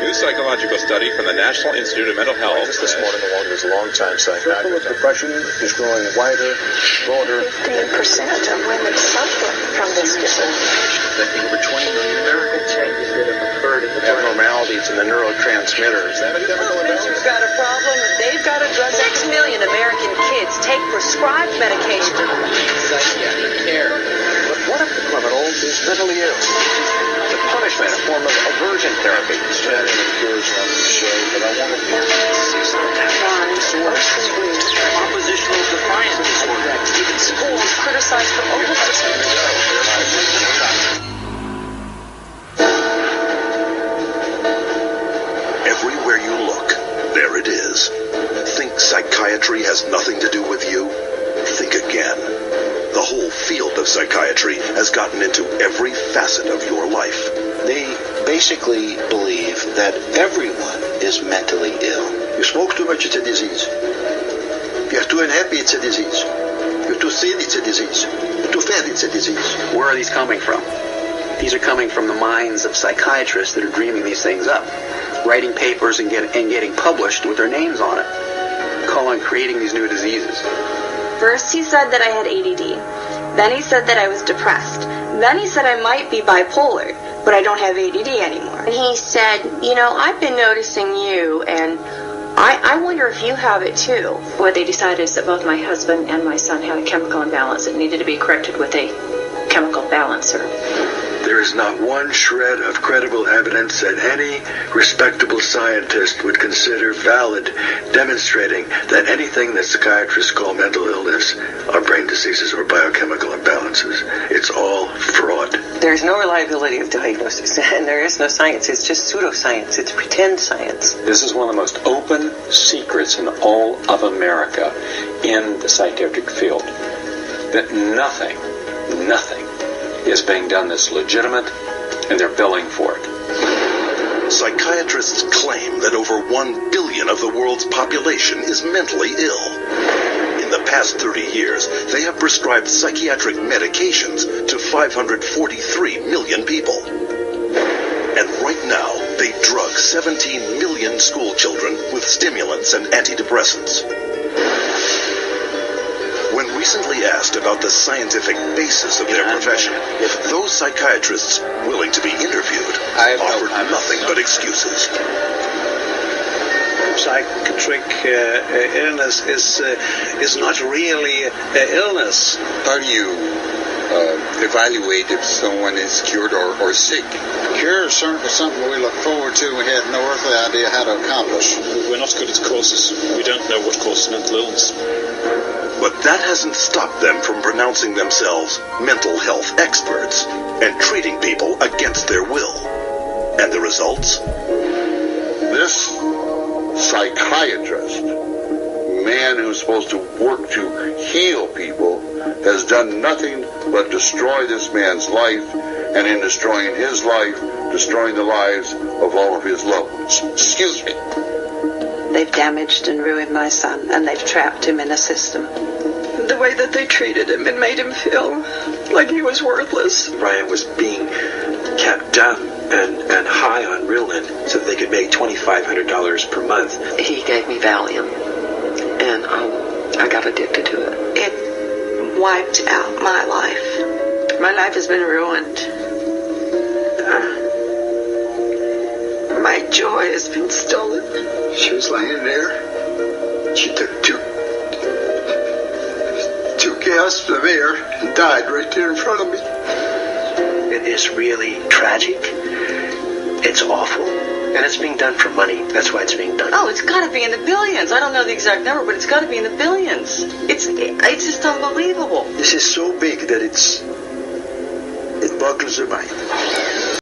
new psychological study from the National Institute of Mental Health. Just this morning, along with his longtime psychiatrist, depression is growing wider, broader. 15% of women suffer from this disorder. Affecting over 20 million Americans. Changes that have occurred in the abnormalities in the neurotransmitters. Is that a chemical imbalance? You've got a problem if they've got a drug. 6 million American kids take prescribed medication. Psychiatric care. But what if the criminal is mentally ill? The punishment, a form of aversion therapy. Chatting appears on the show, but I want to Crimes worse than blues. Oppositional defiance disorder. Even schools criticized for overworking. Everywhere you look, there it is. Think psychiatry has nothing to do with you? Think again. The whole field of psychiatry has gotten into every facet of your life. They basically believe that everyone is mentally ill. You smoke too much, it's a disease. If you're too unhappy, it's a disease. You're too thin, it's a disease. You're too fat, it's a disease. Where are these coming from? These are coming from the minds of psychiatrists that are dreaming these things up, writing papers and getting published with their names on it, creating these new diseases. First he said that I had ADD. Then he said that I was depressed. Then he said I might be bipolar, but I don't have ADD anymore. And he said, I've been noticing you, and I wonder if you have it too. What they decided is that both my husband and my son had a chemical imbalance that needed to be corrected with a chemical balancer. There is not one shred of credible evidence that any respectable scientist would consider valid, demonstrating that anything that psychiatrists call mental illness are brain diseases or biochemical imbalances. It's all fraud. There's no reliability of diagnosis, and there is no science. It's just pseudoscience. It's pretend science. This is one of the most open secrets in all of America in the psychiatric field. That nothing is being done that's legitimate, and they're billing for it. Psychiatrists claim that over 1 billion of the world's population is mentally ill. In the past 30 years, they have prescribed psychiatric medications to 543 million people. And right now, they drug 17 million school children with stimulants and antidepressants. When recently asked about the scientific basis of their profession, those psychiatrists willing to be interviewed offered nothing but excuses. Psychiatric illness is not really illness. How do you evaluate if someone is cured or sick? Cure is certainly something we look forward to. We had no earthly idea how to accomplish. We're not good at causes. We don't know what causes mental illness. But that hasn't stopped them from pronouncing themselves mental health experts and treating people against their will. And the results? This psychiatrist, man who's supposed to work to heal people, has done nothing but destroy this man's life, and in destroying his life, destroying the lives of all of his loved ones. Excuse me. They've damaged and ruined my son, and they've trapped him in a system. The way that they treated him, it made him feel like he was worthless. Ryan was being kept up and high on Ritalin so that they could make $2,500 per month. He gave me Valium, and I got addicted to it. It wiped out my life. My life has been ruined. My joy has been stolen. She was laying there. She took two gasps of air and died right there in front of me. It is really tragic. It's awful. And it's being done for money. That's why it's being done. Oh, it's got to be in the billions. I don't know the exact number, but it's got to be in the billions. It's just unbelievable. This is so big that it boggles the mind.